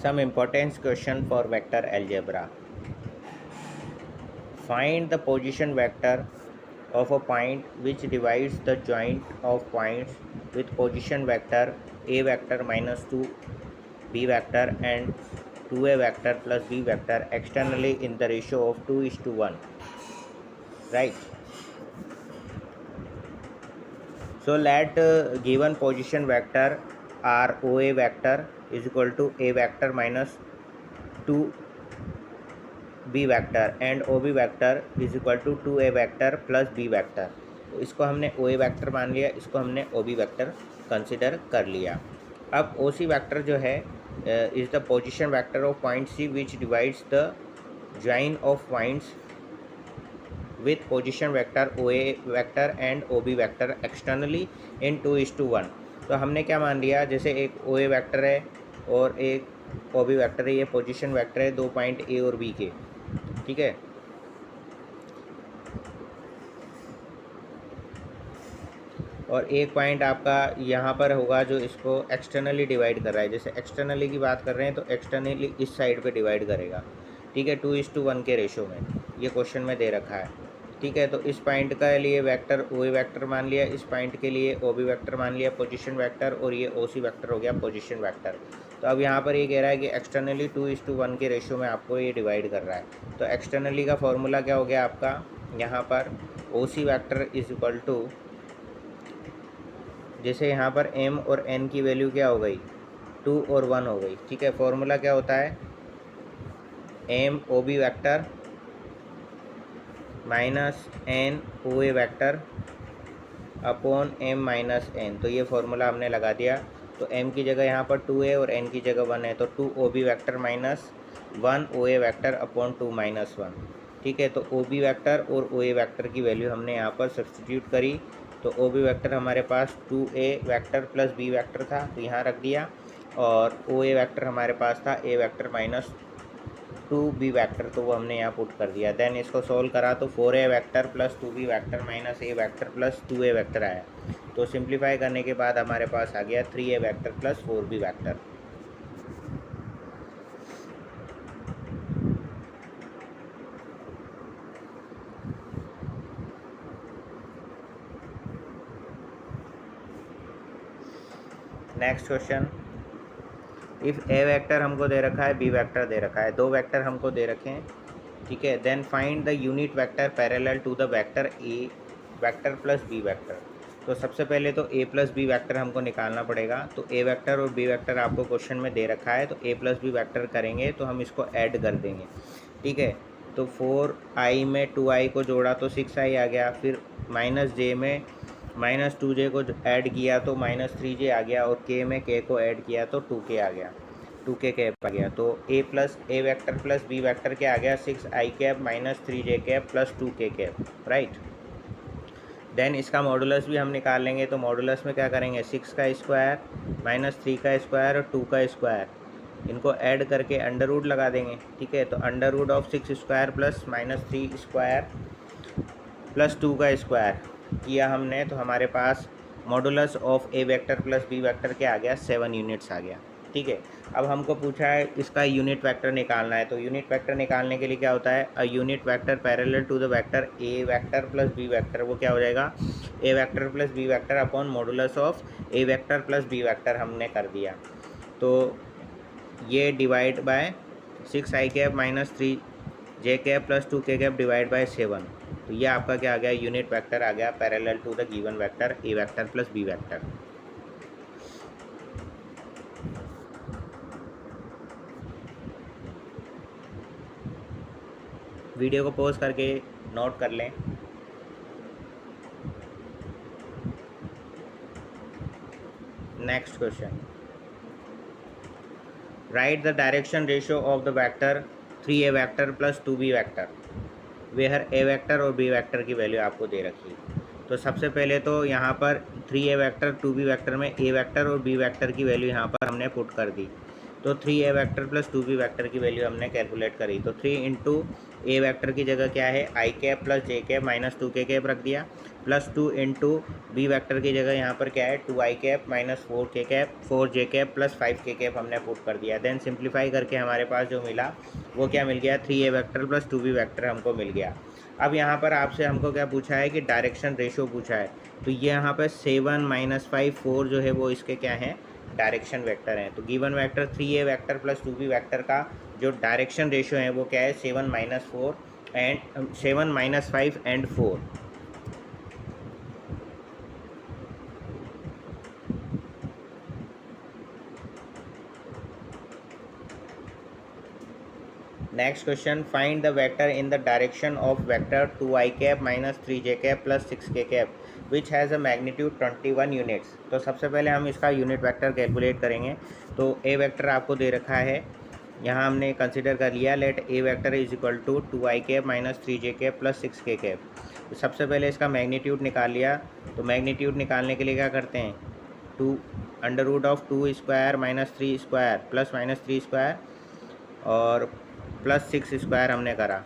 Some importance question for vector algebra. Find the position vector of a point which divides the joint of points with position vector a vector minus 2 b vector and 2a vector plus b vector externally in the ratio of 2:1. Right. So let given position vector r oa vector is equal to a vector minus 2 B vector and O B vector is equal to 2a vector plus B vector. तो इसको हमने ओ A vector मान लिया, इसको हमने ओ B vector consider कर लिया। अब ओ सी वैक्टर जो है is the position vector of point C which divides the join of points with position vector O A vector and O B vector externally in 2:1। तो हमने क्या मान लिया, जैसे एक ओ ए वैक्टर है और एक ओ बी वैक्टर है, ये पोजिशन वैक्टर है दो पॉइंट ए और बी के, ठीक है। और एक पॉइंट आपका यहाँ पर होगा जो इसको एक्सटर्नली डिवाइड कर रहा है। जैसे एक्सटर्नली की बात कर रहे हैं तो एक्सटर्नली इस साइड पे डिवाइड करेगा, ठीक है, 2:1 के रेशो में, ये क्वेश्चन में दे रखा है, ठीक है। तो इस पॉइंट का लिए वेक्टर ओ ए वैक्टर मान लिया, इस पॉइंट के लिए ओ बी वैक्टर मान लिया पोजीशन वैक्टर, और ये ओ सी वैक्टर हो गया पोजीशन वैक्टर। तो अब यहाँ पर ये कह रहा है कि एक्सटर्नली 2:1 के रेशो में आपको ये डिवाइड कर रहा है। तो एक्सटर्नली का फॉर्मूला क्या हो गया आपका, यहाँ पर O C vector is equal to, जैसे यहाँ पर m और n की वैल्यू क्या हो गई, 2 और 1 हो गई, ठीक है। फॉर्मूला क्या होता है, m O B vector minus n O A vector upon m minus n। तो ये फॉर्मूला हमने लगा दिया। तो m की जगह यहाँ पर 2 है और n की जगह 1 है, तो 2 ओ B vector minus 1 O A vector upon 2 minus 1, ठीक है। तो ओ बी वैक्टर और ओ ए वैक्टर की वैल्यू हमने यहाँ पर सब्सटीट्यूट करी। तो ओ बी वैक्टर हमारे पास 2a vector plus B vector था, तो यहाँ रख दिया, और ओ ए वैक्टर हमारे पास था a vector minus 2b vector, तो वो हमने यहाँ पुट कर दिया। देन इसको सोल्व करा तो 4a vector plus 2b vector minus a vector plus 2a vector आया। तो सिंप्लीफाई करने के बाद हमारे पास आ गया 3a vector plus 4b vector. Next question, if A vector हमको दे रखा है, बी वेक्टर दे रखा है, दो वेक्टर हमको दे रखे हैं, ठीक है। Then find the unit vector parallel to the vector A vector plus B vector. तो सबसे पहले तो ए प्लस बी वेक्टर हमको निकालना पड़ेगा। तो ए वेक्टर और बी वेक्टर आपको क्वेश्चन में दे रखा है, तो ए प्लस बी वेक्टर करेंगे तो हम इसको ऐड कर देंगे, ठीक है। तो 4i में 2i को जोड़ा तो 6i आ गया, फिर माइनस जे में माइनस 2j को ऐड किया तो माइनस 3j आ गया, और k में k को ऐड किया तो 2k आ गया, 2k कैप आ गया। तो a plus A vector plus B vector क्या आ गया, 6i cap minus 3j cap plus 2k cap, right. Then इसका मॉडुलस भी हम निकाल लेंगे। तो मॉडुलस में क्या करेंगे, 6 का स्क्वायर माइनस 3 का स्क्वायर और 2 का स्क्वायर, इनको ऐड करके अंडर रूट लगा देंगे, ठीक है। तो under root of 6 square plus minus 3 square plus 2 का स्क्वायर किया हमने, तो हमारे पास modulus of A vector plus B vector क्या आ गया, 7 यूनिट्स आ गया, ठीक है। अब हमको पूछा है इसका यूनिट वेक्टर निकालना है। तो यूनिट वेक्टर निकालने के लिए क्या होता है, a unit vector parallel to the vector A vector plus B vector, वो क्या हो जाएगा, A vector plus B vector upon modulus of A vector plus B vector हमने कर दिया। तो ये divide by 6i cap minus 3j cap plus 2k cap divide by 7। तो ये आपका क्या आ गया, यूनिट वेक्टर आ गया parallel to the given vector A vector plus B vector. Video को पॉज करके नोट कर लें। Next question, right the direction ratio of the vector 3a vector plus 2b vector where A vector और B vector की value आपको दे रखी है। तो सबसे पहले तो यहाँ पर 3a वेक्टर 2b वेक्टर में ए वेक्टर और बी वेक्टर की वैल्यू यहाँ पर हमने पुट कर दी, तो 3a vector plus 2b vector की वैल्यू हमने कैलकुलेट करी। तो 3 इंटू ए वैक्टर की जगह क्या है, आई कैप प्लस जे कैप माइनस 2k कैप रख दिया, प्लस 2 इंटू बी वैक्टर की जगह यहाँ पर क्या है, 2i cap minus 4k cap 4j cap plus 5k cap हमने पुट कर दिया। देन सिंप्लीफाई करके हमारे पास जो मिला वो क्या मिल गया, 3a vector plus 2b vector हमको मिल गया। अब यहाँ पर आपसे हमको क्या पूछा है कि डायरेक्शन रेशो पूछा है। तो ये यहाँ पर 7 माइनस 5 4 जो है वो इसके क्या हैं, डायरेक्शन वेक्टर हैं। तो given vector 3a vector plus 2b vector का जो डायरेक्शन रेशो है वो क्या है, 7 minus 4 and 7 minus 5 and 4। Next question, find the vector in the direction of vector 2i cap minus 3j cap plus 6k cap which has a magnitude 21 units. तो सबसे पहले हम इसका यूनिट वेक्टर कैलकुलेट करेंगे। तो ए वेक्टर आपको दे रखा है, यहाँ हमने कंसिडर कर लिया, let A vector is equal to 2i cap minus 3j cap plus 6k cap. तो सबसे पहले इसका मैग्नीट्यूड निकाल लिया। तो मैग्नीट्यूड निकालने के लिए क्या करते हैं, 2 under root of 2 square minus 3 square plus minus 3 square और प्लस 6 स्क्वायर हमने करा,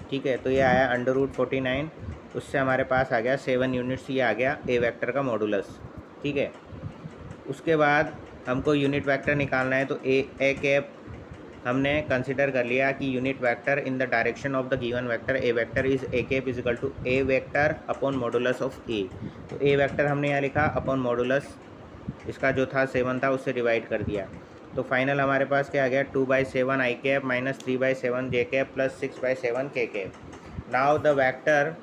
ठीक है। तो ये आया अंडर रूट 49, उससे हमारे पास आ गया 7 यूनिट्स, ये आ गया ए वेक्टर का मॉडुलस, ठीक है। उसके बाद हमको यूनिट वेक्टर निकालना है। तो ए कैप हमने कंसिडर कर लिया कि unit vector in the direction of the given vector A vector is A cap is equal to A vector upon modulus of A. तो ए वेक्टर हमने यहाँ लिखा अपॉन मॉडुलस, इसका जो था 7 था उससे डिवाइड कर दिया। तो फाइनल हमारे पास क्या आ गया, 2/7 I cap minus 3/7 J cap plus 6/7 K cap. Now the vector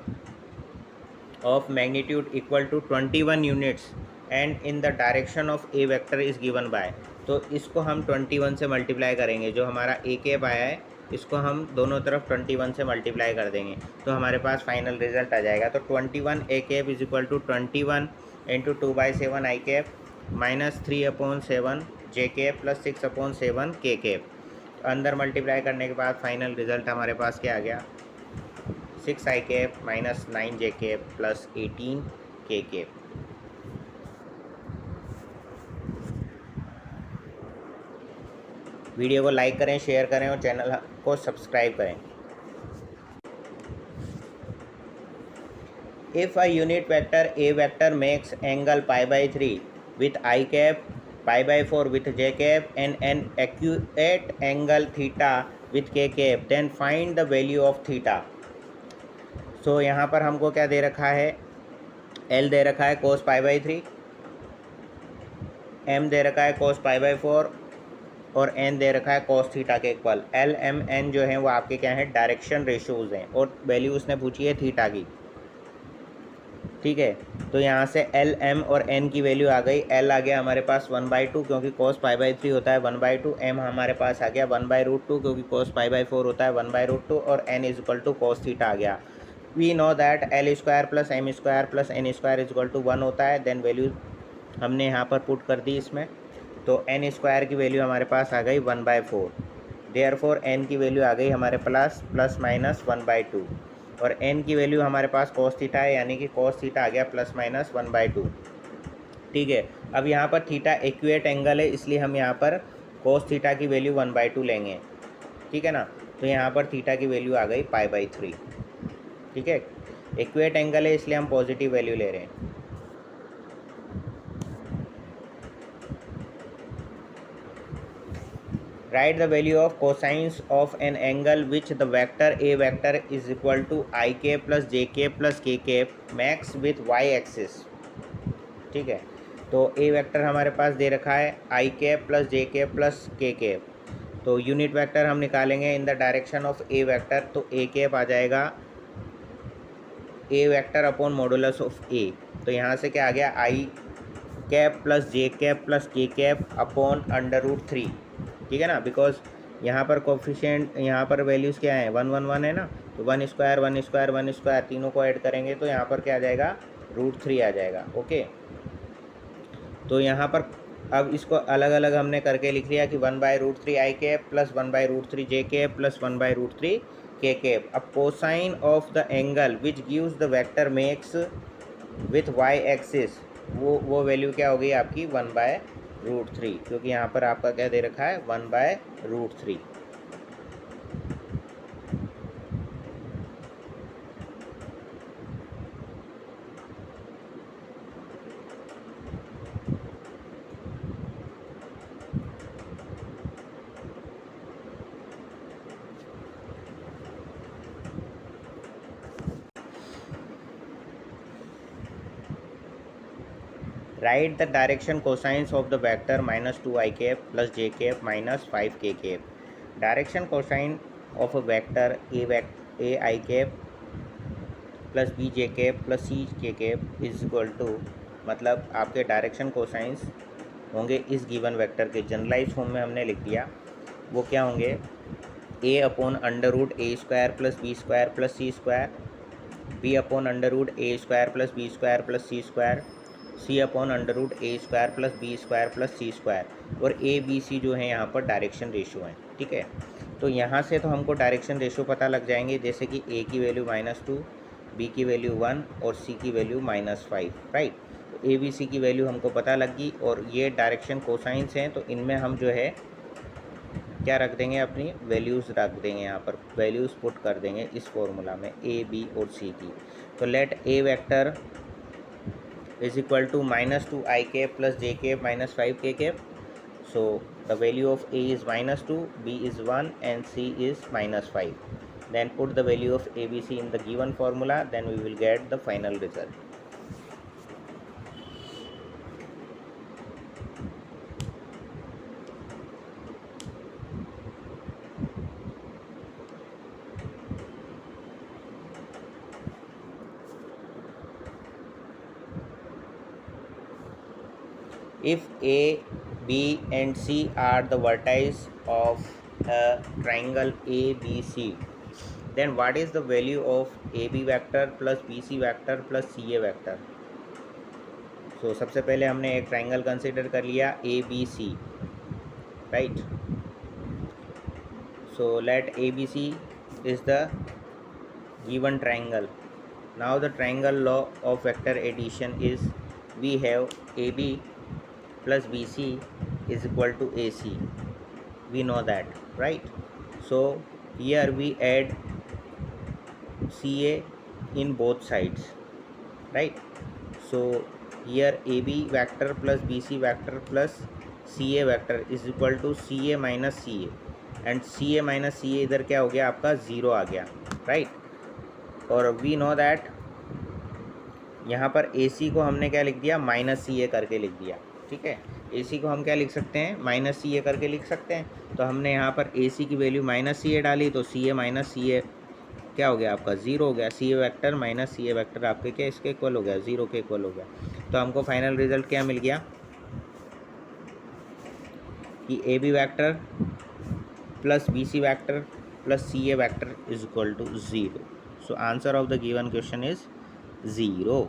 of magnitude equal to 21 units and in the direction of A vector is given by. तो इसको हम 21 से मल्टीप्लाई करेंगे, जो हमारा ए कैप आया है इसको हम दोनों तरफ 21 से मल्टीप्लाई कर देंगे तो हमारे पास फाइनल रिजल्ट आ जाएगा। तो 21 A cap is equal to 21 into 2/7 I cap minus 3/7 J cap plus 6/7 K cap. अंदर मल्टीप्लाई करने के बाद फाइनल रिजल्ट हमारे पास क्या आ गया, 6 I cap minus 9 J cap plus 18 K cap. Video को लाइक करें, शेयर करें और चैनल को सब्सक्राइब करें। If a unit vector A vector makes angle π/3 with I cap, π/4 with J cap and an acute angle theta with K cap, then find the value of theta। सो यहाँ पर हमको क्या दे रखा है, L दे रखा है cos π/3, M दे रखा है cos π/4 और N दे रखा है cos थीटा के इक्वल। L M N जो है वो आपके क्या है, डायरेक्शन रेशोज़ हैं और वैल्यू उसने पूछी है थीटा की, ठीक है। तो यहाँ से L M और N की वैल्यू आ गई। L आ गया हमारे पास 1/2 क्योंकि cos π/3 होता है 1/2। M हमारे पास आ गया 1/√2 क्योंकि cos π/4 होता है 1/√2 और N is equal to cos theta आ गया। We know that L square plus M square plus N square is equal to 1 होता है। देन वैल्यू हमने यहाँ पर पुट कर दी इसमें। तो N स्क्वायर की वैल्यू हमारे पास आ गई 1/4। देयरफॉर N की वैल्यू आ गई हमारे प्लस माइनस 1/2 और N की वैल्यू हमारे पास cos थीटा है, यानी कि cos थीटा आ गया प्लस माइनस 1/2, ठीक है। अब यहाँ पर थीटा एक्यूएट एंगल है इसलिए हम यहाँ पर cos थीटा की वैल्यू 1/2 लेंगे, ठीक है ना। तो यहाँ पर थीटा की वैल्यू आ गई π/3, ठीक है। एक्यूएट एंगल है इसलिए हम पॉजिटिव वैल्यू ले रहे हैं। Write the value of cosines of an angle which the vector a vector is equal to I cap plus j cap plus k cap max with y axis, ठीक है। तो a vector हमारे पास दे रखा है I cap plus j cap plus k cap। तो unit vector हम निकालेंगे इन the direction of a vector. तो a कैप आ जाएगा a vector upon modulus of a। तो यहाँ से क्या आ गया, I cap plus j cap plus k cap upon √3, ठीक है ना। बिकॉज यहाँ पर कोफिशिएंट, यहाँ पर वैल्यूज़ क्या है, 1 1 1 है ना। तो 1 स्क्वायर 1 स्क्वायर 1 स्क्वायर तीनों को ऐड करेंगे तो यहाँ पर क्या आ जाएगा, √3 आ जाएगा, ओके। तो यहाँ पर अब इसको अलग अलग हमने करके लिख लिया कि 1/√3 I cap plus 1/√3 J cap plus 1/√3 K cap. अब cosine of the angle which gives the vector makes with Y axis, वो वैल्यू क्या हो गई आपकी 1/3, √3, क्योंकि यहाँ पर आपका क्या दे रखा है 1/√3। Write the direction cosines of the vector -2i cap plus j cap minus 5k cap. Direction cosine of a vector ai cap plus B J cap plus C K cap is equal to, मतलब आपके direction cosines होंगे इस given vector के generalise form में हमने लिख दिया। वो क्या होंगे, ए upon under root ए² plus B square plus सी square, B upon under root ए² plus B square plus सी स्क्वायर, सी upon under root ए² plus B square plus सी स्क्वायर, और ए बी सी जो है यहाँ पर डायरेक्शन रेशियो हैं। ठीक है, तो यहाँ से तो हमको डायरेक्शन रेशियो पता लग जाएंगे, जैसे कि ए की वैल्यू -2, बी की वैल्यू 1 और सी की वैल्यू -5, राइट। तो ए बी सी की वैल्यू हमको पता लगी, और ये डायरेक्शन कोसाइंस हैं, तो इनमें हम जो है क्या रख देंगे, अपनी वैल्यूज़ रख देंगे, यहाँ पर वैल्यूज़ पुट कर देंगे इस फॉर्मूला में ए बी और सी की। तो let A vector is equal to -2i cap plus j cap minus 5k cap. So the value of a is -2, b is 1 and c is -5. Then put the value of abc in the given formula, then we will get the final result. If a, b and c are the vertices of a triangle ABC, then what is the value of AB vector plus BC vector plus CA vector? So सबसे पहले हमने एक triangle consider कर लिया ABC, right? So let ABC is the given triangle. Now the triangle law of vector addition is, we have AB plus BC is equal to AC. We know that, right? So here we add CA in both sides, right? So here AB vector plus BC vector plus CA vector is equal to CA minus CA, and CA minus CA इधर क्या हो गया, आपका 0 आ गया, right? और we know that यहाँ पर AC को हमने क्या लिख दिया, -CA करके लिख दिया। ठीक है, AC को हम क्या लिख सकते हैं, -CA करके लिख सकते हैं। तो हमने यहाँ पर AC की वैल्यू -CA डाली, तो CA माइनस CA क्या हो गया, आपका 0 हो गया। CA vector minus CA vector आपके क्या इसके इक्वल हो गया, 0 के इक्वल हो गया। तो हमको फाइनल रिजल्ट क्या मिल गया कि AB vector plus BC vector plus CA vector is equal to 0। So answer of the given question is 0।